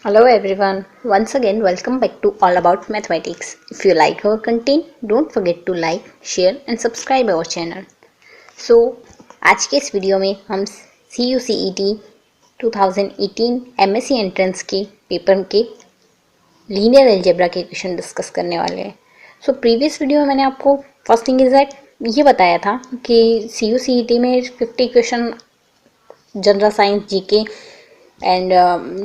Hello everyone, once again welcome back to All About Mathematics. If you like our content, don't forget to like, share and subscribe our channel. So, आज के इस video में हम CUCET 2018 MSc entrance के paper के linear algebra के question discuss करने वाले हैं। सो प्रीवियस वीडियो में मैंने आपको फर्स्ट थिंग इज दैट ये बताया था कि CUCET में 50 question general science GK and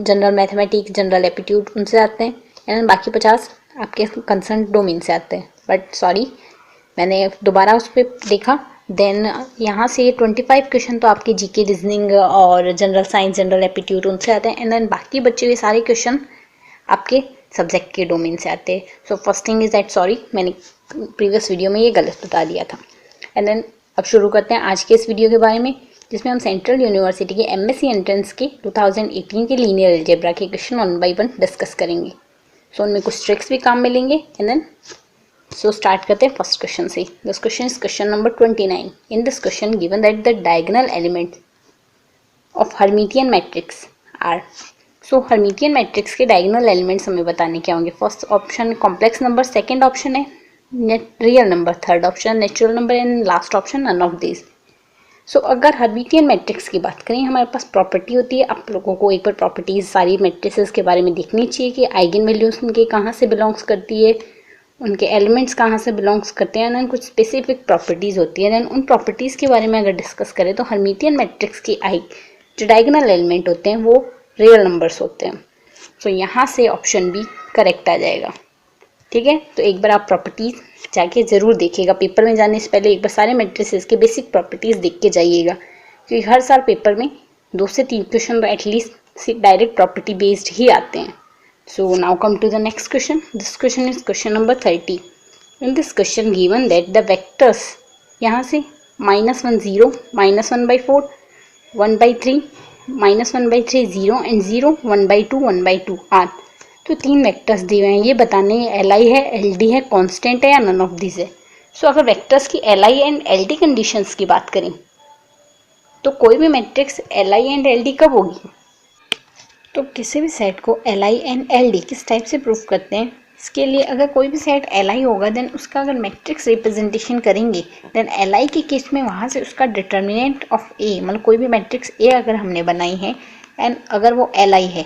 general mathematics general aptitude उनसे आते हैं एंड बाकी 50 आपके कंसर्न डोमेन से आते हैं। बट सॉरी, मैंने दोबारा उस पर देखा, देन यहाँ से 25 क्वेश्चन तो आपके जीके रीजनिंग और जनरल साइंस जनरल एप्टीट्यूड उनसे आते हैं एंड देन बाकी बचे हुए सारे क्वेश्चन आपके सब्जेक्ट के डोमेन से आते हैं। So first thing is that sorry, मैंने प्रीवियस वीडियो में ये गलत बता दिया था। एंड देन अब शुरू करते हैं आज के इस वीडियो के बारे में, जिसमें हम सेंट्रल यूनिवर्सिटी के एमएससी एंट्रेंस के 2018 के लीनियर अलजेब्रा के क्वेश्चन 1 बाय 1 डिस्कस करेंगे। सो उनमें कुछ ट्रिक्स भी काम मिलेंगे एंड देन स्टार्ट करते हैं फर्स्ट क्वेश्चन से। This question is question number 29। In this question given that the diagonal element of Hermitian matrix are. So Hermitian matrix के डायगोनल एलिमेंट्स हमें बताने क्या होंगे। First option complex number, second option है real number, third option natural number and last option none of this. So अगर Hermitian matrix की बात करें, हमारे पास प्रॉपर्टी होती है। आप लोगों को एक बार प्रॉपर्टीज सारी मैट्रिसेस के बारे में देखनी चाहिए कि आइगन वैल्यूज उनके कहाँ से बिलोंग्स करती है, उनके एलिमेंट्स कहाँ से बिलोंग्स करते हैं, देन कुछ स्पेसिफिक प्रॉपर्टीज़ होती है। देन उन प्रॉपर्टीज़ के बारे में अगर डिस्कस करें तो हर्मिटियन मैट्रिक्स की जो डायगोनल एलिमेंट होते हैं वो रियल नंबर्स होते हैं। सो यहाँ से ऑप्शन बी करेक्ट आ जाएगा। ठीक है, तो एक बार आप प्रॉपर्टीज जाके ज़रूर देखिएगा। पेपर में जाने से पहले एक बार सारे मैट्रिसेस के बेसिक प्रॉपर्टीज़ देख के जाइएगा, क्योंकि हर साल पेपर में 2 से 3 क्वेश्चन तो एटलीस्ट डायरेक्ट प्रॉपर्टी बेस्ड ही आते हैं। So now come to the next question. This question is question number 30। In this question given that the vectors यहाँ से -1 0, -1/4, 1/3, -1/3 0 एंड 0, 1/2, 1/2 आर। तो 3 वेक्टर्स दिए हुए हैं, ये बताने एल आई है, एल डी है, कांस्टेंट है या नन ऑफ दिस है। सो अगर वेक्टर्स की L I and L D conditions की बात करें तो कोई भी matrix L I and L D कब होगी, तो किसी भी सेट को L I and L D किस टाइप से प्रूफ करते हैं। इसके लिए अगर कोई भी सेट एल आई होगा देन उसका अगर मैट्रिक्स रिप्रेजेंटेशन करेंगे देन एल आई के केस में वहाँ से उसका डिटर्मिनेंट ऑफ ए, मतलब कोई भी मैट्रिक्स ए अगर हमने बनाई है एंड अगर वो एल आई है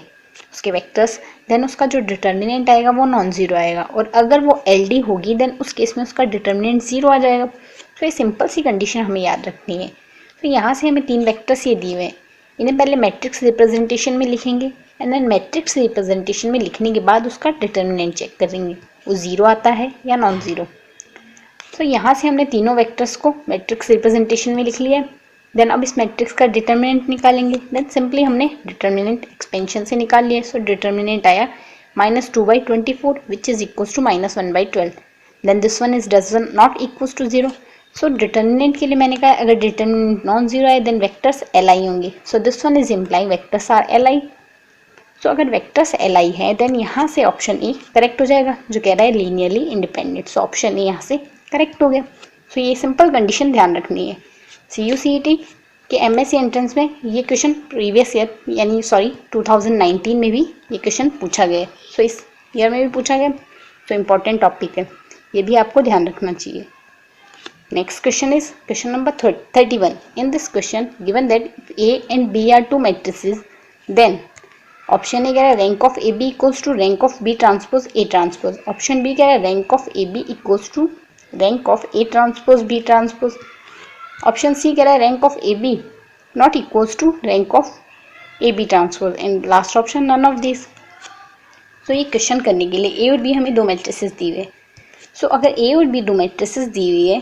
उसके वेक्टर्स, देन उसका जो डिटर्मिनेंट आएगा वो नॉन ज़ीरो आएगा। और अगर वो एल डी होगी देन उस केस में उसका डिटर्मिनेंट ज़ीरो आ जाएगा। तो ये सिंपल सी कंडीशन हमें याद रखनी है। तो यहाँ से हमें 3 वेक्टर्स ये दिए हुए हैं, इन्हें पहले मैट्रिक्स रिप्रेजेंटेशन में लिखेंगे एंड देन मैट्रिक्स रिप्रेजेंटेशन में लिखने के बाद उसका डिटर्मिनेंट चेक करेंगे वो ज़ीरो आता है या नॉन ज़ीरो। तो यहाँ से हमने तीनों वेक्टर्स को मैट्रिक्स रिप्रेजेंटेशन में लिख लिया। देन अब इस मैट्रिक्स का डिटर्मिनेंट निकालेंगे। देन सिंपली हमने डिटर्मिनेंट एक्सपेंशन से निकाल लिया। सो डिटर्मिनेंट आया -2/24 which is equals to -1/12। Then this one is does not equals to 0। So determinant के लिए मैंने कहा अगर डिटर्मिनेंट नॉन जीरो आए देन वेक्टर्स एल आई होंगे। So this one is implying vectors are L I. So अगर vectors L आई है then यहाँ से ऑप्शन ए करेक्ट हो जाएगा, जो कह रहा है linearly independent. So option A यहाँ से करेक्ट हो गया। सो ये सिंपल कंडीशन ध्यान रखनी है। CUCET के एमएससी एंट्रेंस में ये क्वेश्चन प्रीवियस ईयर यानी 2019 में भी ये क्वेश्चन पूछा गया है। सो इस ईयर में भी पूछा गया, तो इम्पॉर्टेंट टॉपिक है, ये भी आपको ध्यान रखना चाहिए। Next question is question number 31। In this question given that A and B are 2 मैट्रिसेस, देन ऑप्शन ए कह रहा है rank of AB equals to rank of B transpose A transpose. Option B कह रहा है rank of AB equals to rank of A transpose B transpose. Option C कह रहा है rank of A B not equals to rank of A B transpose and last option none of this. तो ये question करने के लिए ए और B हमें 2 मैट्रिसेस दी हुए। सो अगर ए और बी 2 मैट्रिसेस दी हुई है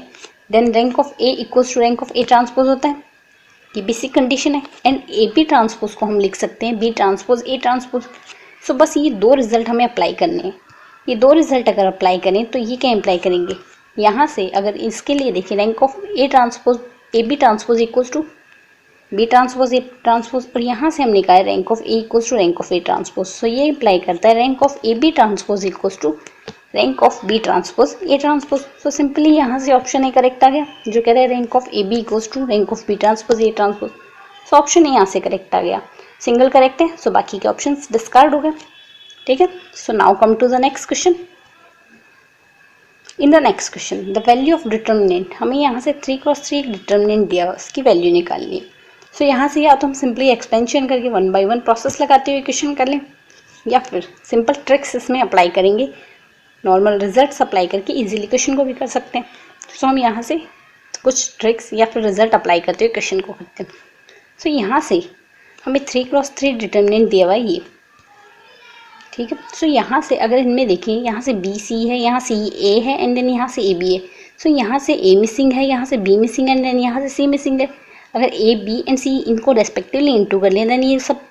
then rank of A equals to rank of A transpose होता है, ये बेसिक कंडीशन है। एंड ए बी ट्रांसपोज को हम लिख सकते हैं B transpose A transpose. So बस ये 2 रिजल्ट हमें अप्लाई करने हैं। ये 2 रिजल्ट अगर अप्लाई करें तो ये क्या अप्लाई करेंगे, यहाँ से अगर इसके लिए देखिए rank of A transpose A B transpose equals to B transpose A transpose, और यहाँ से हमने कहा है rank of A equals to rank of A transpose. So ये अप्लाई करता है rank of A B transpose equals to rank of B transpose A transpose. So simply यहाँ से ऑप्शन ए करेक्ट आ गया, जो कह रहा है rank of A B equals to rank of B transpose A transpose. So option A यहाँ से correct आ गया, सिंगल करेक्ट है। सो बाकी के ऑप्शन डिस्कार्ड हो गए। ठीक है। So now come to the next question. In the next question the value of determinant, हमें यहाँ से 3x3 एक डिटर्मिनेंट दिया, उसकी वैल्यू निकालनी है। सो यहाँ से या तो हम सिंपली एक्सपेंशन करके 1 by 1 प्रोसेस लगाते हुए क्वेश्चन कर लें, या फिर सिंपल ट्रिक्स इसमें अप्लाई करेंगे, नॉर्मल रिजल्ट्स अप्लाई करके इजीली क्वेश्चन को भी कर सकते हैं। सो हम यहाँ से कुछ ट्रिक्स या फिर रिजल्ट अप्लाई करते हुए क्वेश्चन को करते हैं। सो यहाँ से हमें 3x3 डिटर्मिनेंट दिया हुआ है ये, ठीक है। सो यहाँ से अगर इनमें देखें, यहाँ से बी सी है, यहाँ से ए है एंड देन यहाँ से ए बी है। सो यहाँ से ए मिसिंग है, यहाँ से बी मिसिंग है एंड देन यहाँ से सी मिसिंग है। अगर ए बी एंड सी इनको रेस्पेक्टिवली इंटू कर लें देन ये सब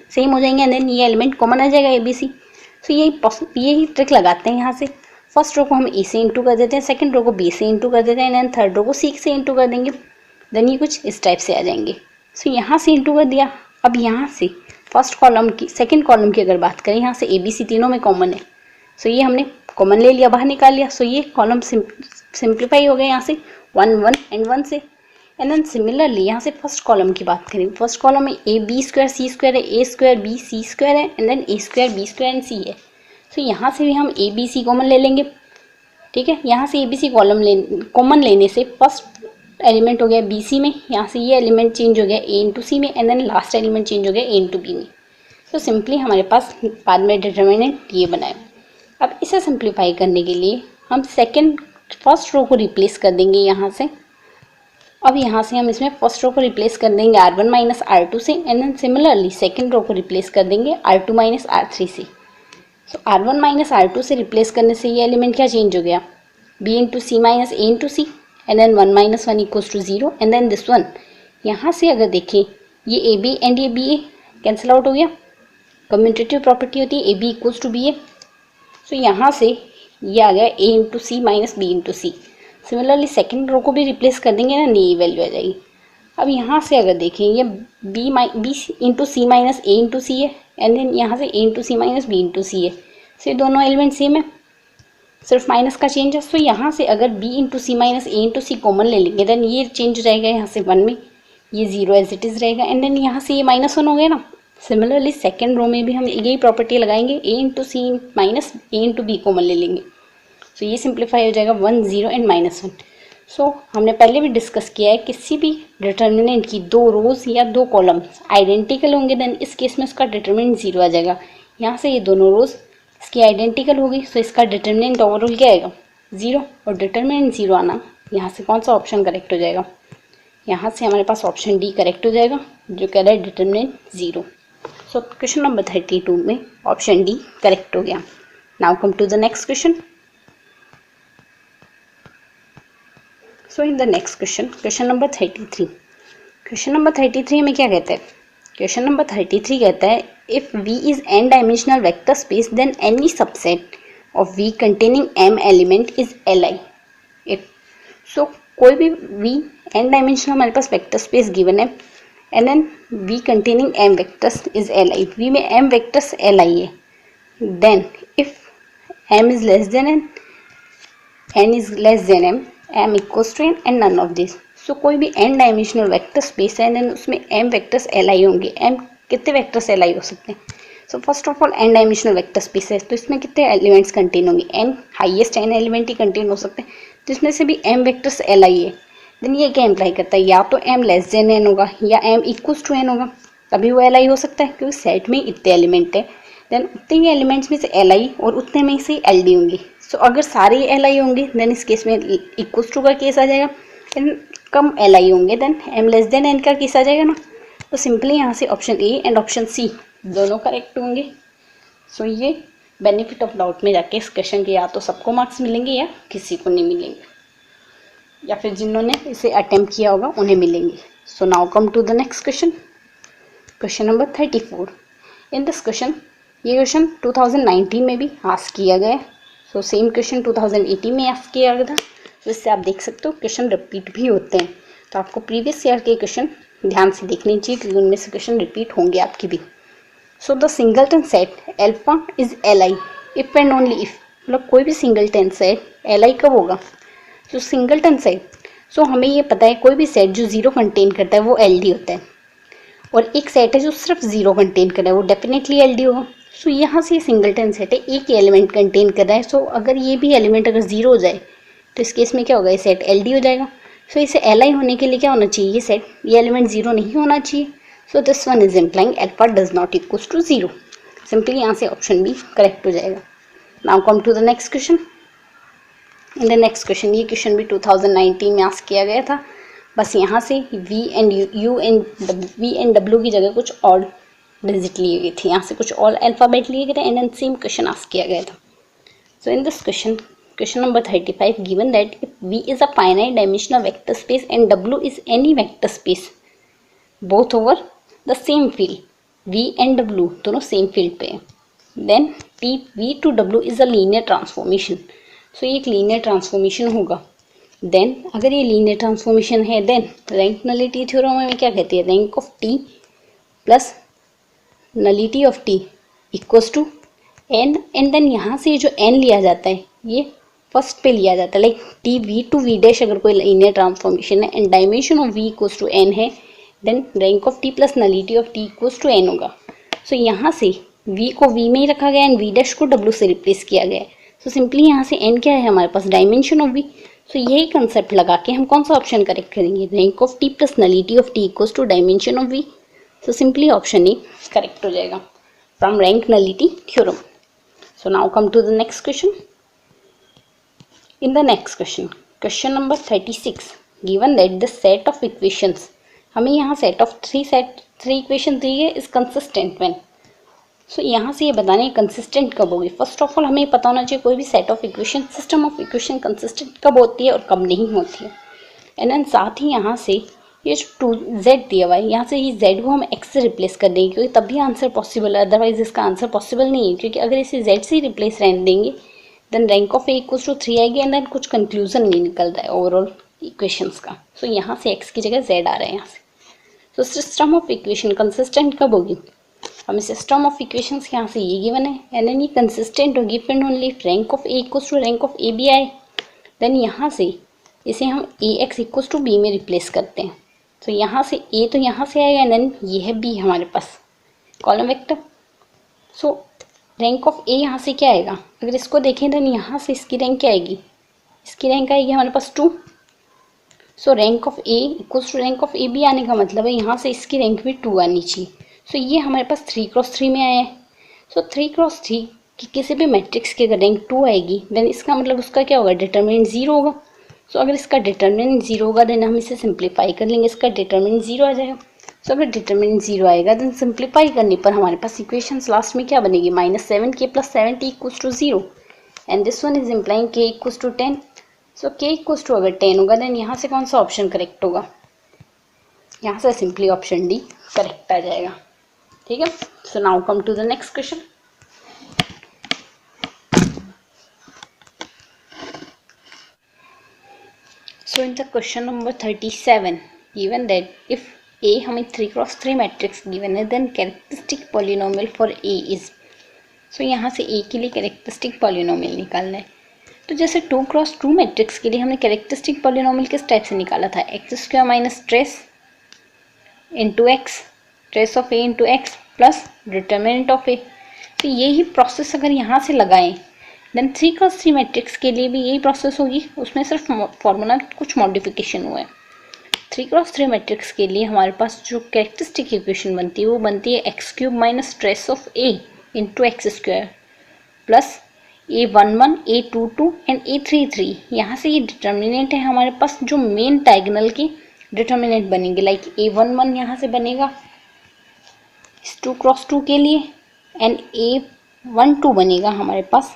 सेम हो जाएंगे एंड देन ये एलिमेंट कॉमन आ जाएगा ए बी सी। सो यही ट्रिक लगाते हैं। यहाँ से फर्स्ट रो को हम ए से इंटू कर देते हैं, सेकंड रो को बी से इंटू कर देते हैं एंड थर्ड रो को सी से इंटू कर देंगे, देन ये कुछ इस टाइप से आ जाएंगे। सो यहाँ से इंटू कर दिया। अब यहाँ से फर्स्ट कॉलम की सेकंड कॉलम की अगर बात करें, यहाँ से ए बी सी तीनों में कॉमन है। सो ये हमने कॉमन ले लिया, बाहर निकाल लिया। सो ये कॉलम सिंप्लीफाई हो गए यहाँ से 1 1 एंड 1 से। एंड देन सिमिलरली यहाँ से फर्स्ट कॉलम की बात करें, फर्स्ट कॉलम में A B square C square है, A square B C square है and then A square B square and C है। सो यहाँ से भी हम ए बी सी कॉमन ले लेंगे, ठीक है। यहाँ से ए बी सी कॉमन लेने से फर्स्ट एलिमेंट हो गया बी सी में, यहाँ से ये एलिमेंट चेंज हो गया ए इंटू सी में and then last element change हो गया ए इंटू बी में। तो सिंपली हमारे पास बाद में डिटर्मिनेंट ये बना है। अब इसे सिंप्लीफाई करने के लिए हम फर्स्ट रो को रिप्लेस कर देंगे यहाँ से। अब यहाँ से हम इसमें फर्स्ट रो को रिप्लेस कर देंगे R1 माइनस R2 से and then similarly second row को रिप्लेस कर देंगे R2 माइनस R3 से। सो R1 माइनस R2 से रिप्लेस करने से ये एलिमेंट क्या चेंज हो गया, B into C minus A into C and then 1 minus 1 equals to 0 and then this one. यहाँ से अगर देखें ये ए बी एंड ये बी ए कैंसिल आउट हो गया, कम्यूटेटिव प्रॉपर्टी होती है A B equals to B A. So यहाँ से ये आ गया A into C minus B into C. Similarly second row को भी रिप्लेस कर देंगे ना, नई वैल्यू आ जाएगी। अब यहाँ से अगर देखें ये B into C minus A into सी है एंड देन यहाँ से ए into C minus B into सी है। सो ये दोनों एलिमेंट सेम है, सिर्फ माइनस का चेंज है। सो यहाँ से अगर B into C minus A into C common ले लेंगे देन ये चेंज हो जाएगा यहाँ से 1 में, ये 0 एज इट इज़ रहेगा एंड देन यहाँ से ये -1 हो गया ना। सिमिलरली सेकेंड रो में भी हम यही प्रॉपर्टी लगाएंगे, ए into C minus A into B common ले लेंगे। सो ये सिंप्लीफाई हो जाएगा 1 0 एंड -1। सो हमने पहले भी डिस्कस किया है किसी भी डिटर्मिनेंट की 2 रोज या 2 कॉलम्स आइडेंटिकल होंगे देन इस केस में उसका डिटर्मिनेंट 0 आ जाएगा। यहाँ से ये दोनों रोज इसकी आइडेंटिकल होगी, सो इसका डिटर्मिनेंट ओवरऑल क्या आएगा 0, और डिटर्मिनेंट 0 आना यहाँ से कौन सा ऑप्शन करेक्ट हो जाएगा, यहाँ से हमारे पास ऑप्शन डी करेक्ट हो जाएगा जो कह रहा है डिटर्मिनेंट 0। सो क्वेश्चन नंबर 32 में ऑप्शन डी करेक्ट हो गया। Now come to the next question. So in the next question number 33। Question number 33 में क्या कहता है, क्वेश्चन नंबर 33 कहता है if V is n dimensional vector space then any subset of V containing m element is Li। If so कोई भी V n dimensional हमारे पास वेक्टर स्पेस गिवन है and then V containing m vectors is Li, V में m vectors Li है, then if m is less than n, n is less than m, m equals to n and none of this. So कोई भी n dimensional vector space है and उसमें m vectors Li होंगे। m कितने vectors Li हो सकते हैं, so first of all n dimensional vector space है तो इसमें कितने एलिमेंट्स कंटेन होंगे, n हाईएस्ट n एलिमेंट ही कंटेन हो सकते हैं, तो इसमें से भी m वेक्टर्स Li है। देन ये क्या इम्प्लाई करता है, या तो m लेस देन n होगा या m इक्वल्स टू n होगा, तभी वो Li हो सकता है क्योंकि सेट में इतने एलिमेंट है। देन उतने ही एलिमेंट्स में से Li और उतने में से Ld होंगे। सो अगर सारे Li होंगे देन इस केस में इक्वल्स टू का केस आ जाएगा, देन कम Li होंगे then m less than n का केस आ जाएगा ना। तो सिंपली यहाँ से option A and option C दोनों करेक्ट होंगे। सो ये बेनिफिट ऑफ डाउट में जाके इस क्वेश्चन के या तो सबको मार्क्स मिलेंगे या किसी को नहीं मिलेंगे, या फिर जिन्होंने इसे अटेम्प्ट किया होगा उन्हें मिलेंगे। So now come to the next question, question number 34। In this question, ये क्वेश्चन 2019 में भी आस्क किया गया है। सो सेम क्वेश्चन 2018 में आस्क किया गया था, तो इससे आप देख सकते हो क्वेश्चन रिपीट भी होते हैं। तो आपको प्रीवियस ईयर के क्वेश्चन ध्यान से देखनी चाहिए क्योंकि उनमें से क्वेश्चन रिपीट होंगे आपकी भी। So the singleton set alpha is Li if and only if, मतलब कोई भी सिंगलटन सेट Li कब होगा, जो सिंगलटन सेट, सो हमें ये पता है कोई भी सेट जो 0 कंटेन करता है वो Ld होता है, और एक सेट है जो सिर्फ 0 कंटेन कर रहा है वो डेफिनेटली Ld होगा। सो यहाँ से सिंगलटन सेट है, एक ही एलिमेंट कंटेन कर रहा है। सो अगर ये भी एलिमेंट अगर 0 हो जाए तो इस केस में क्या होगा, ये सेट LD हो जाएगा। सो इसे Li होने के लिए क्या होना चाहिए, ये सेट, ये एलिमेंट 0 नहीं होना चाहिए। So this one is implying alpha does not equals to 0। Simply यहाँ से ऑप्शन बी करेक्ट हो जाएगा। Now come to the next question. In the next question, ये क्वेश्चन भी 2019 में आस्क किया गया था। बस यहाँ से V एंड W की जगह कुछ और डिजिट लिए गए थे, यहाँ से कुछ और अल्फ़ाबेट लिए गए थे एंड सेम क्वेश्चन आस्क किया गया था। So in this question number 35, given that if V is a finite dimensional vector space and W is any vector space both over the same field, V and W दोनों same field पे है, then V to W is a linear transformation. So ये एक linear transformation होगा। Then अगर ये linear transformation है, then rank nullity theorem में क्या कहती है, rank of T plus nullity of T equals to N, and then यहाँ से जो N लिया जाता है ये फर्स्ट पे लिया जाता है, like T V to V dash अगर कोई लीनियर ट्रांसफॉर्मेशन है and dimension of V equals to N है, then rank of T plus nullity of T equals to N होगा। सो यहाँ से V को V में ही रखा गया एंड V डैश को W से रिप्लेस किया गया है। सो सिंपली यहाँ से N क्या है हमारे पास, डायमेंशन ऑफ V। सो यही कंसेप्ट लगा के हम कौन सा ऑप्शन करेक्ट करेंगे, rank of T plus nullity of T equals to dimension of V। So simply option A correct हो जाएगा from rank nullity theorem. So now come to the next question. In the next question, question number 36, given that the set of equations, हमें यहाँ set of three equation दी है, is consistent when. सो यहाँ से ये बताने कंसिस्टेंट कब होगी। फर्स्ट ऑफ ऑल हमें पता होना चाहिए कोई भी set of equation, system of equation consistent कब होती है और कब नहीं होती है। एंड देन साथ ही यहाँ से ये जो 2z दिया हुआ है, यहाँ से ये z को हम x से रिप्लेस कर देंगे क्योंकि तभी आंसर पॉसिबल है, अदरवाइज इसका आंसर पॉसिबल नहीं है। क्योंकि अगर इसे z से रिप्लेस रहने देंगे then rank of a equals to 3 आएगी एंड देन कुछ कंक्लूजन नहीं निकल रहा है ओवरऑल इक्वेशंस का। सो यहाँ से x की जगह z आ रहा है यहाँ से। तो सिस्टम ऑफ इक्वेशन कंसिस्टेंट कब होगी, हमें सिस्टम ऑफ इक्वेशंस यहाँ से ये गिवन है एंड देन ये कंसिस्टेंट होगी friend only rank of a equals to rank of a भी आए, देन यहाँ से इसे हम ax इक्वल्स टू b में रिप्लेस करते हैं। तो यहाँ से a तो यहाँ से आएगा एंड देन ये है b हमारे पास column vector. So rank of a यहाँ से क्या आएगा, अगर इसको देखें देन यहाँ से इसकी रैंक क्या आएगी, इसकी रैंक आएगी हमारे पास 2। So rank of a equals to rank of a भी आने का मतलब है यहाँ से इसकी रैंक भी 2 आनी चाहिए। सो ये हमारे पास 3x3 में आया है। सो 3x3 की किसी भी मैट्रिक्स की अगर रैंक 2 आएगी देन इसका मतलब उसका क्या होगा, डिटर्मिनेंट 0 होगा। सो अगर इसका डिटर्मिनेंट 0 होगा देन हम इसे सिंप्लीफाई कर लेंगे, इसका डिटर्मिनेंट 0 आ जाएगा। सो अगर डिटर्मिनेंट 0 आएगा देन सिंप्लीफाई करने पर हमारे पास इक्वेशंस लास्ट में क्या बनेगी, -7k + 7t equals to 0 and this one is implying k equals to 10। So k equals to अगर 10 होगा देन यहाँ से कौन सा ऑप्शन करेक्ट होगा, यहाँ से सिंपली ऑप्शन डी करेक्ट आ जाएगा। ठीक है। So now come to the next question. So in the question number 37, given that if A हमें 3x3 मैट्रिक्स गिवन है then characteristic polynomial for A is, so यहाँ से A के लिए कैरेक्टरिस्टिक पॉलिनोमियल निकालना है। तो जैसे 2x2 मैट्रिक्स के लिए हमने कैरेक्टरिस्टिक पॉलिनोमियल किस टाइप से निकाला था, x² minus trace into x, trace of A into x plus determinant of A। तो यही प्रोसेस अगर यहाँ से लगाएं देन 3x3 मैट्रिक्स के लिए भी यही प्रोसेस होगी, उसमें सिर्फ फॉर्मूला कुछ मॉडिफिकेशन हुआ है। 3x3 मैट्रिक्स के लिए हमारे पास जो कैरेक्टरिस्टिक इक्वेशन बनती है वो बनती है x³ minus trace of A into x² plus A11 A22 and A33। यहाँ से ये डिटर्मिनेंट है हमारे पास जो मेन डायगोनल की डिटर्मिनेंट बनेंगे, लाइक A11 यहाँ से बनेगा इस 2x2 के लिए एंड A12 बनेगा हमारे पास,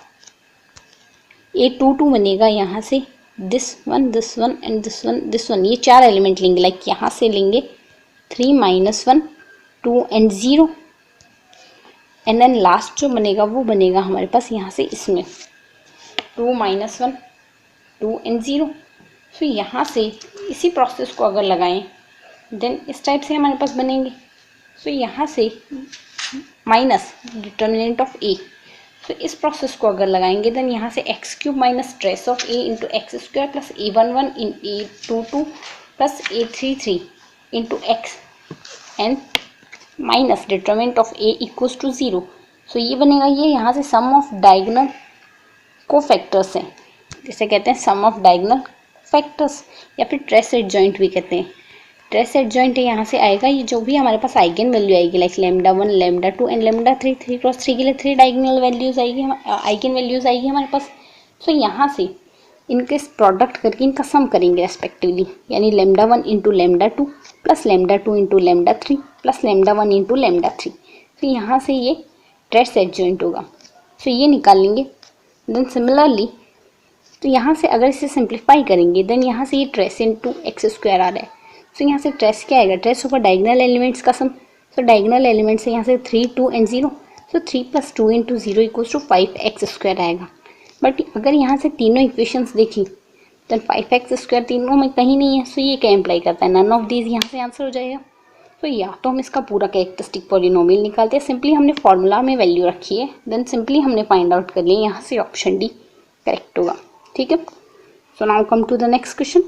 A22 बनेगा यहाँ से this one and this one, ये 4 एलिमेंट लेंगे, लाइक यहाँ से लेंगे 3 - 1 2 एंड 0 एंड देन लास्ट जो बनेगा वो बनेगा हमारे पास यहाँ से इसमें 2 - 1 2 एंड 0। सो यहाँ से इसी प्रोसेस को अगर लगाएं देन इस टाइप से हमारे पास बनेंगे। सो यहाँ से माइनस डिटर्मिनेंट ऑफ A, तो इस प्रोसेस को अगर लगाएंगे देन यहाँ से x³ minus trace of A into x² plus A11 इन A22 plus A33 into x and minus determinant of A equals to 0। सो ये बनेगा, ये यहाँ से सम ऑफ डायगोनल कोफैक्टर्स हैं, जिसे कहते हैं सम ऑफ डायगोनल फैक्टर्स, या फिर ट्रेस एडजॉइंट भी कहते हैं। ट्रेस एडजॉइंट यहाँ से आएगा, ये जो भी हमारे पास आइगन वैल्यू आएगी लाइक λ1 λ2 एंड λ3, 3x3 के लिए 3 डायगोनल वैल्यूज आएगी, आइगन वैल्यूज आएगी हमारे पास। सो यहाँ से इनके प्रोडक्ट करके इनका सम करेंगे रेस्पेक्टिवली, यानी λ1 into λ2 plus λ2 into λ3 plus λ1 into λ3। तो यहाँ से ये ट्रेस एडजॉइंट होगा, सो ये निकाल लेंगे। देन सिमिलरली तो यहाँ से अगर इसे सिंप्लीफाई करेंगे देन यहाँ से ये ट्रेस इंटू एक्स स्क्वायर आ रहा है। सो यहाँ से ट्रेस क्या आएगा, ट्रेस होगा डायगोनल एलिमेंट्स का सम। सो डायगोनल एलिमेंट्स है यहाँ से 3, 2 एंड 0। सो 3 + 2 इंटू 0 इक्वल्स टू 5x² आएगा। बट अगर यहाँ से तीनों इक्वेशंस देखी देन 5x² तीनों में कहीं नहीं है। सो ये क्या इम्प्लाई करता है, नन ऑफ दीज यहाँ से आंसर हो जाएगा। तो या तो हम इसका पूरा कैरेक्टरिस्टिक पॉलिनोमियल निकालते हैं, सिंपली हमने फॉर्मूला में वैल्यू रखी है, देन सिंपली हमने फाइंड आउट कर लिया, यहाँ से ऑप्शन डी करेक्ट होगा। ठीक है, so now come to the next question.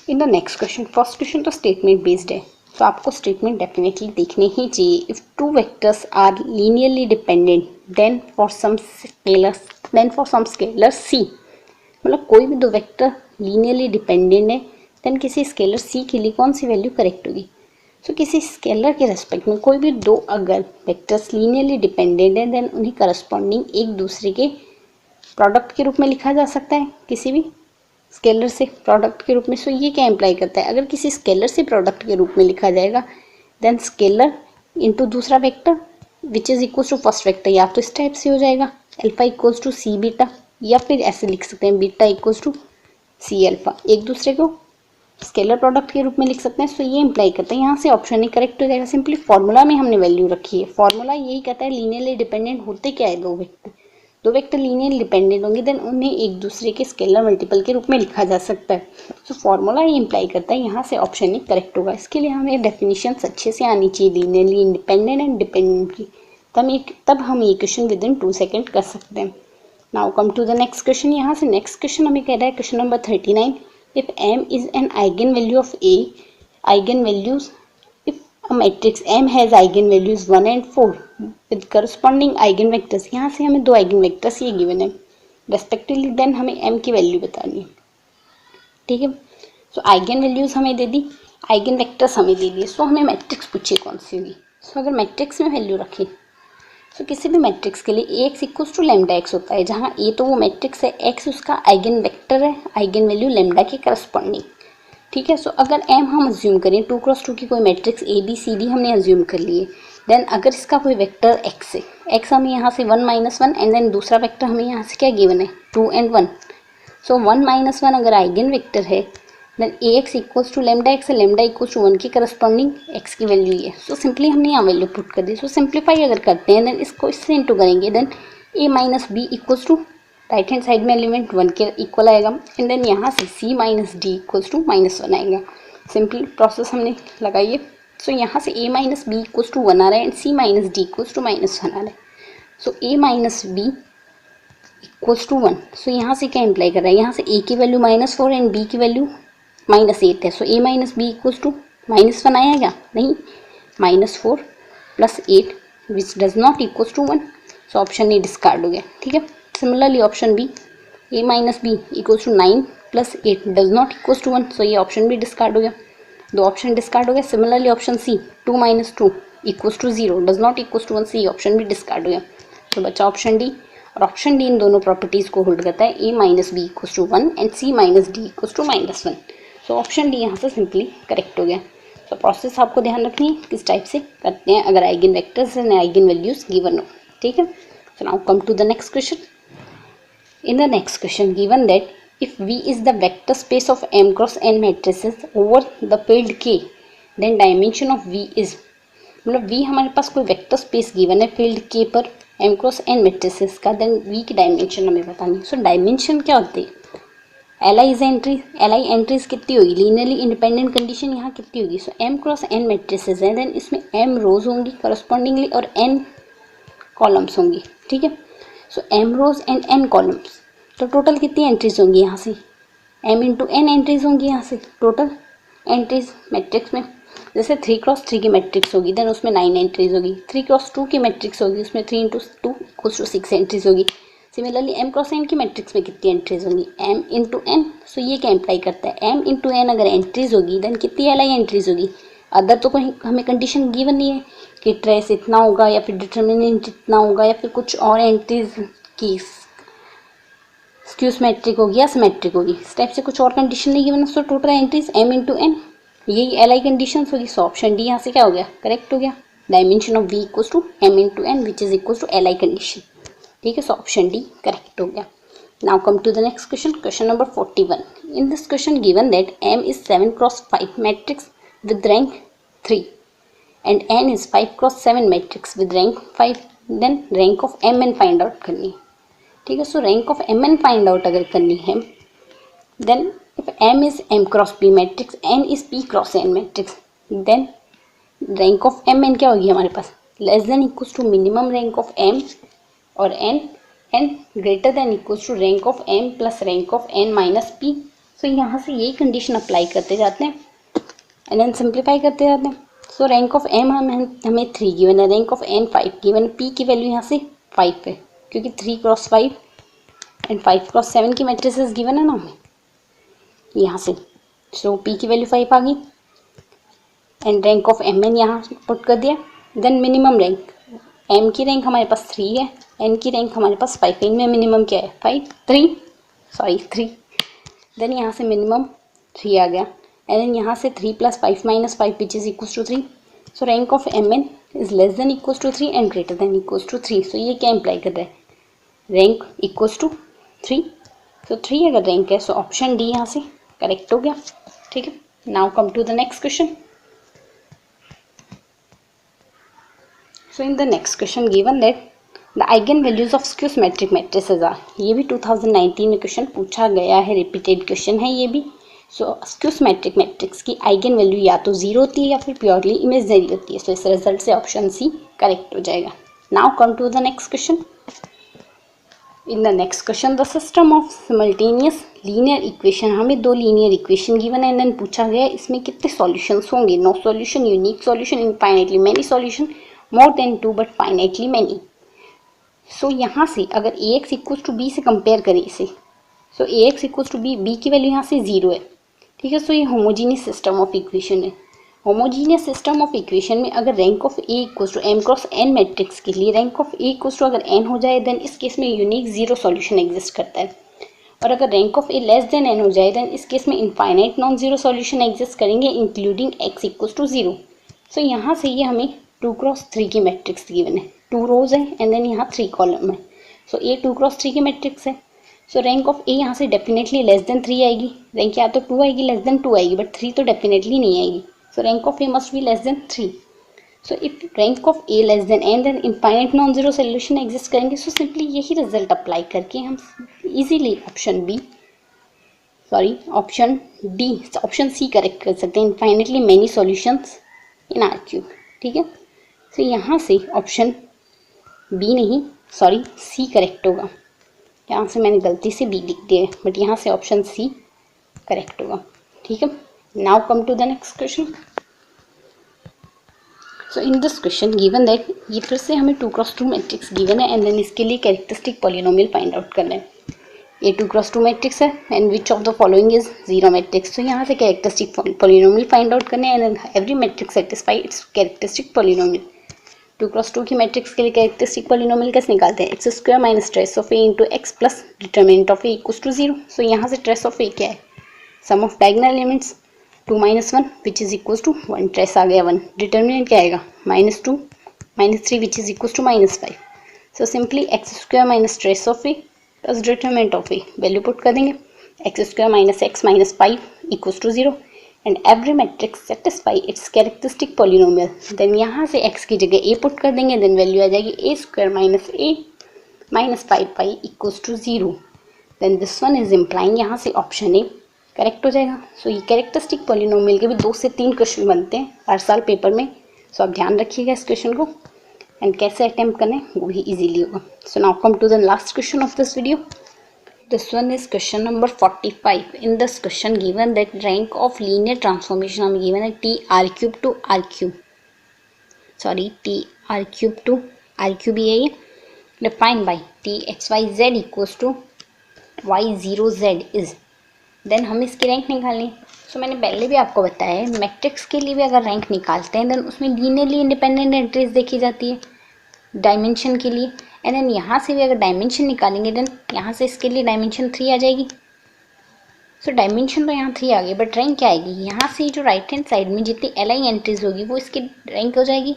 In the next question, first question तो स्टेटमेंट बेस्ड है, तो आपको स्टेटमेंट डेफिनेटली देखने ही चाहिए। If two vectors are linearly dependent then for some scalar C, मतलब कोई भी दो वेक्टर लीनियरली डिपेंडेंट है देन किसी स्केलर सी के लिए कौन सी वैल्यू करेक्ट होगी। सो किसी स्केलर के रेस्पेक्ट में कोई भी दो अगर वेक्टर्स लीनियरली डिपेंडेंट है देन उन्हें करस्पॉन्डिंग एक दूसरे के प्रोडक्ट के रूप में लिखा जा सकता है, किसी भी स्केलर से प्रोडक्ट के रूप में। सो ये क्या इम्प्लाई करता है, अगर किसी स्केलर से प्रोडक्ट के रूप में लिखा जाएगा देन स्केलर इंटू दूसरा vector which is equals to first vector, या तो इस टाइप से हो जाएगा alpha equals to c beta, या फिर ऐसे लिख सकते हैं beta equals to c alpha, एक दूसरे को स्केलर प्रोडक्ट के रूप में लिख सकते हैं। सो ये इम्प्लाई करता है, यहाँ से ऑप्शन ही करेक्ट हो जाएगा। सिंपली फॉर्मूला में हमने वैल्यू रखी है, फॉर्मूला यही कहता है लीनियरली डिपेंडेंट होते क्या है, दो वेक्टर लीनियरली डिपेंडेंट होंगे देन उन्हें एक दूसरे के स्केलर मल्टीपल के रूप में लिखा जा सकता है। सो फॉर्मूला ये इम्प्लाई करता है, यहाँ से ऑप्शन ही करेक्ट होगा। इसके लिए हमें डेफिनेशंस अच्छे से आनी चाहिए लीनियरली इंडिपेंडेंट एंड डिपेंडेंट की, तब हम ये क्वेश्चन विद इन 2 सेकेंड कर सकते हैं। Now come to the next question. यहाँ से नेक्स्ट क्वेश्चन हमें कह रहा है question number 39, if m is an eigenvalue of a, eigenvalues if a matrix m has eigenvalues 1 and 4 with corresponding eigenvectors, यहाँ से हमें दो eigenvectors ये given है respectively, then हमें m की वैल्यू बतानी है। ठीक है, सो eigenvalues हमें दे दी, eigenvectors हमें दे दिए। सो हमें मैट्रिक्स पूछिए कौन सी होगी। सो अगर मैट्रिक्स में वैल्यू रखें तो किसी भी मैट्रिक्स के लिए Ax equals to lambda x होता है, जहाँ A तो वो मैट्रिक्स है, X उसका आइगन वेक्टर है, आइगन वैल्यू लैम्डा के करस्पॉन्डिंग। ठीक है, सो अगर M हम अज्यूम करें 2x2 की कोई मैट्रिक्स ABCD हमने अज्यूम कर लिए, देन अगर इसका कोई वेक्टर X है, X हमें यहाँ से 1 - 1 एंड देन दूसरा वेक्टर हमें यहाँ से क्या गिवन है 2 and 1। सो 1 - 1 अगर आइगन वेक्टर है then Ax equals to lambda x है, लैम्डा इक्वल्स टू 1 की करस्पॉन्डिंग x की वैल्यू है। सो सिंपली हमने यहाँ वैल्यू पुट कर दी। सो सिंप्लीफाई अगर करते हैं देन इसको इससे इंटू करेंगे then a - b equals to right hand side में एलिमेंट 1 के इक्वल आएगा एंड देन यहाँ से c - d इक्वल्स टू -1 आएगा। सिंपली प्रोसेस हमने लगाई है। सो यहाँ से a - b इक्वल्स टू 1 आ रहा है and c - d equals to -1 आ रहा है। So a - b equals to 1। So यहाँ से क्या इम्प्लाई कर रहा है, यहाँ से a की वैल्यू -4 एंड b की वैल्यू -8 है। So a - b equals to -1 आया क्या, नहीं, -4 + 8 which does not equals to 1। So option A discard हो गया। ठीक है, similarly option B a - b equals to 9 + 8 does not equals to 1। So ये ऑप्शन भी डिस्कार्ड हो गया, दो ऑप्शन डिस्कार्ड हो गया। Similarly option C 2 - 2 equals to 0 does not equals to 1, C option भी डिस्कार्ड हो गया। तो बचा ऑप्शन डी, और ऑप्शन डी इन दोनों प्रॉपर्टीज़ को होल्ड करता है, a - b equals to 1 and c - d equals to -1। So option D यहाँ से सिंपली करेक्ट हो गया। तो प्रोसेस आपको ध्यान रखनी है किस टाइप से करते हैं अगर eigen vectors and eigen values given हो। ठीक है, so now come to the next question. In the next question given that if V is the vector space of m cross n matrices over the field K then dimension of V is, मतलब V हमारे पास कोई vector space given है field K पर m cross n matrices का, then V की dimension हमें बतानी है। सो डायमेंशन क्या होती है, एल आई एंट्रीज कितनी होगी, लीनियरली इंडिपेंडेंट कंडीशन यहाँ कितनी होगी। So m cross n matrices हैं देन इसमें m रोज होंगी करस्पॉन्डिंगली और n कॉलम्स होंगी। ठीक है, so m rows and n columns, तो टोटल कितनी एंट्रीज होंगी यहाँ से, m × n एंट्रीज होंगी यहाँ से टोटल एंट्रीज मैट्रिक्स में। जैसे 3x3 की मैट्रिक्स होगी देन उसमें 9 एंट्रीज होगी, 3x2 की मैट्रिक्स होगी उसमें 3 इंटू 2 इक्वल्स टू 6 एंट्रीज होगी। सिमिलरली m×n की मैट्रिक्स में कितनी एंट्रीज होंगी, m इंटू एन। सो ये क्या इम्प्लाई करता है, m इंटू एन अगर एंट्रीज होगी देन कितनी li एंट्रीज होगी। अदर तो कोई हमें कंडीशन गिवन नहीं है कि ट्रेस इतना होगा या फिर डिटर्मिनेंट इतना होगा या फिर कुछ और एंट्रीज की स्क्यू सिमेट्रिक होगी या सिमेट्रिक होगी, इस टाइप से कुछ और कंडीशन नहीं given. So total entries m into n, यही एल आई कंडीशन होगी। सो ऑप्शन डी यहाँ से क्या हो गया, करेक्ट हो गया। Dimension of v equals to m into n which is equals to L I condition. ठीक है, सो ऑप्शन डी करेक्ट हो गया। Now come to the next question, question number 41। In this question given that m is 7×5 matrix with rank 3 and n is 5×7 matrix with rank 5, then rank of mn find out करनी है। ठीक है, so rank of mn find out अगर करनी है then if m is m×p matrix, n is p×n matrix, then rank of mn क्या होगी हमारे पास, less than equals to minimum rank of m और n and greater than equals to rank of m plus rank of n minus p। So यहाँ से यही condition apply करते जाते हैं एंड देन सिंप्लीफाई करते जाते हैं। सो रैंक ऑफ m हमें 3 गिवन है, रैंक ऑफ n 5 गिवन है, p की वैल्यू यहाँ से 5 है क्योंकि 3×5 एंड 5×7 की मैट्रिसेस गिवन है ना हमें यहाँ से। सो p की वैल्यू 5 आ गई एंड रैंक ऑफ mn यहाँ पुट कर दिया। देन मिनिमम रैंक, m की रैंक हमारे पास 3 है, n की रैंक हमारे पास 5 है, इनमें मिनिमम क्या है 3। देन यहाँ से मिनिमम 3 आ गया एंड देन यहाँ से 3 + 5 - 5 which is equals to 3। So rank of mn is less than equals to 3 and greater than equals to 3। So ये क्या इम्प्लाई कर रहा है, रैंक इक्वल्स टू 3। सो 3 अगर रैंक है सो ऑप्शन डी यहाँ से करेक्ट हो गया। ठीक है, now come to the next question. So in the next question given that the eigen values of skew symmetric matrices are, ये भी 2019 में क्वेश्चन पूछा गया है, रिपीटेड क्वेश्चन है ये भी। सो स्क्यू सिमेट्रिक मैट्रिक्स की आइगन वैल्यू या तो 0 होती है या फिर प्योरली इमेजिनरी होती है। सो इस रिजल्ट से ऑप्शन सी करेक्ट हो जाएगा। Now come to the next question. In the next question the system of simultaneous linear equation, हमें 2 लीनियर इक्वेशन गिवन है एंड देन पूछा गया इसमें कितने सॉल्यूशंस होंगे, no solution, unique solution, infinitely many solution, more than 2 but finitely many. So यहाँ से अगर ax इक्वल्स टू b से कंपेयर करें इसे, so ax equals to b, b की वैल्यू यहाँ से 0 है। ठीक है, सो ये होमोजीनियस सिस्टम ऑफ इक्वेशन है। होमोजीनियस सिस्टम ऑफ इक्वेशन में अगर rank of a equals to m×n matrix के लिए rank of a equals to अगर n हो जाए देन इस केस में यूनिक 0 सॉल्यूशन एग्जिस्ट करता है, और अगर rank of a less than n हो जाए देन इस केस में infinite non zero solution exist करेंगे including x equals to 0। So यहाँ से ये हमें 2×3 की मैट्रिक्स गिवन है, 2 रोज है एंड देन यहाँ 3 कॉलम है। सो ये 2×3 की मैट्रिक्स है। सो रैंक ऑफ ए यहाँ से डेफिनेटली लेस देन 3 आएगी, रैंक या तो 2 आएगी लेस देन 2 आएगी, बट 3 तो डेफिनेटली नहीं आएगी। So rank of A must be less than 3। So if rank of A less than n then infinite non zero solution exist करेंगे। सो सिंपली यही रिजल्ट अप्लाई करके हम इजीली ऑप्शन सी करेक्ट कर सकते हैं, infinitely many solutions in R cube. ठीक है, so यहाँ से ऑप्शन बी नहीं सी करेक्ट होगा। यहाँ से मैंने गलती से बी लिख दिया है बट यहाँ से ऑप्शन सी करेक्ट होगा। ठीक है, now come to the next question. So in this question given that, ये फिर से हमें 2×2 मैट्रिक्स गिवन है एंड देन इसके लिए कैरेक्टरिस्टिक पॉलिनोमियल फाइंड आउट करना है। ये 2×2 मैट्रिक्स है and which of the following is 0 matrix. तो यहाँ से कैरेक्टरिस्टिक पॉलिनोमियल फाइंड आउट करने हैं and every matrix satisfy its characteristic polynomial. 2×2 की मैट्रिक्स के लिए कैरेक्टरिस्टिक पॉलिनोमियल कैसे निकालते हैं, x² minus trace of a into x plus determinant of a equals to 0। So यहाँ से ट्रेस ऑफ a क्या है, sum of diagonal elements 2 - 1 which is equals to 1, trace आ गया 1, डिटर्मिनेंट क्या आएगा -2 - 3 which is equals to -5। So simply x² minus trace of a plus determinant of a value put कर देंगे, x² minus x minus 5 equals to 0 and every matrix satisfy its characteristic polynomial. Then यहाँ से x की जगह a put कर देंगे, then value आ जाएगी a² minus a minus 5 equals to 0। Then this one is implying, यहाँ से ऑप्शन ए करेक्ट हो जाएगा। सो ये कैरेक्टरिस्टिक पॉलिनोमियल के भी 2 से 3 क्वेश्चन बनते हैं हर साल पेपर में। सो आप ध्यान रखिएगा इस क्वेश्चन को एंड कैसे अटेम्प्ट करना है वो भी इजीली होगा। So now come to the last question of this video. This one is question number 45. In this question given that rank of linear transformation हम given है t r cube to r cube. Sorry, t r cube to r cube ही है ये. Defined by t x y z equals to y 0 z is. Then हम इसकी rank निकालें. सो मैंने पहले भी आपको बताया है मैट्रिक्स के लिए भी अगर रैंक निकालते हैं देन उसमें लीनियरली इंडिपेंडेंट एंट्रीज देखी जाती है डायमेंशन के लिए. एंड देन यहाँ से भी अगर डायमेंशन निकालेंगे देन यहाँ से इसके लिए डायमेंशन 3 आ जाएगी. सो डायमेंशन तो यहाँ 3 आ गई बट रैंक क्या आएगी. यहाँ से जो राइट हैंड साइड में जितनी LI एंट्रीज होगी वो इसकी रैंक हो जाएगी.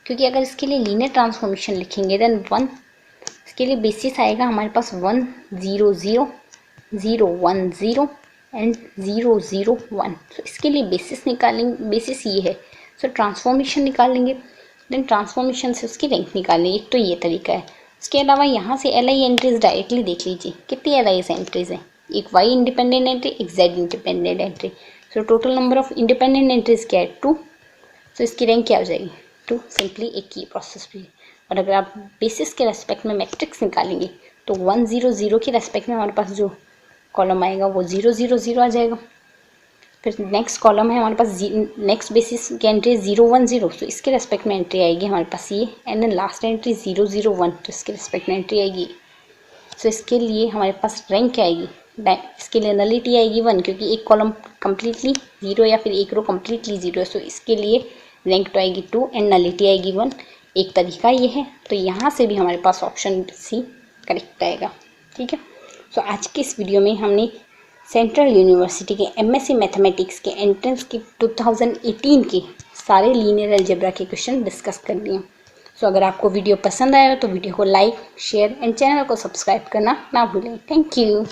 क्योंकि अगर इसके लिए लीनियर ट्रांसफॉर्मेशन लिखेंगे देन 1 इसके लिए बेसिस आएगा हमारे पास 1 0 0 0 1 0 एंड 0 0 1. सो इसके लिए बेसिस निकालेंगे. बेसिस ये है. सो ट्रांसफॉर्मेशन निकालेंगे देन ट्रांसफॉर्मेशन से उसकी रैंक निकालेंगे. एक तो ये तरीका है. इसके अलावा यहाँ से LI एंट्रीज डायरेक्टली देख लीजिए कितनी LI एंट्रीज हैं. एक Y इंडिपेंडेंट एंट्री एक Z independent entry. So total number of independent entries क्या है 2. सो इसकी रैंक क्या हो जाएगी 2. सिंपली एक ही प्रोसेस भी. और अगर आप बेसिस के रेस्पेक्ट में मैट्रिक्स निकालेंगे तो 1 0 0 के रेस्पेक्ट में हमारे पास जो कॉलम आएगा वो 0 0 0 आ जाएगा. फिर नेक्स्ट कॉलम है हमारे पास नेक्स्ट बेसिस की एंट्री 0 1 0. तो इसके रेस्पेक्ट में एंट्री आएगी हमारे पास ये. And then last entry 0 0 1. तो इसके रेस्पेक्ट में एंट्री आएगी. सो इसके लिए हमारे पास रैंक क्या आएगी. इसके लिए नलिटी आएगी 1 क्योंकि एक कॉलम कम्प्लीटली 0 या फिर एक रो कम्प्लीटली 0 है. सो इसके लिए रैंक तो आएगी 2 एंड नलिटी आएगी 1. एक तरीका ये है. तो यहाँ से भी हमारे पास ऑप्शन C करेक्ट आएगा. ठीक है. सो आज के इस वीडियो में हमने सेंट्रल यूनिवर्सिटी के MSc मैथमेटिक्स के एंट्रेंस के 2018 के सारे लीनियर अलजेब्रा के क्वेश्चन डिस्कस कर लिए. सो अगर आपको वीडियो पसंद आया तो वीडियो को लाइक शेयर एंड चैनल को सब्सक्राइब करना ना भूलें. Thank you.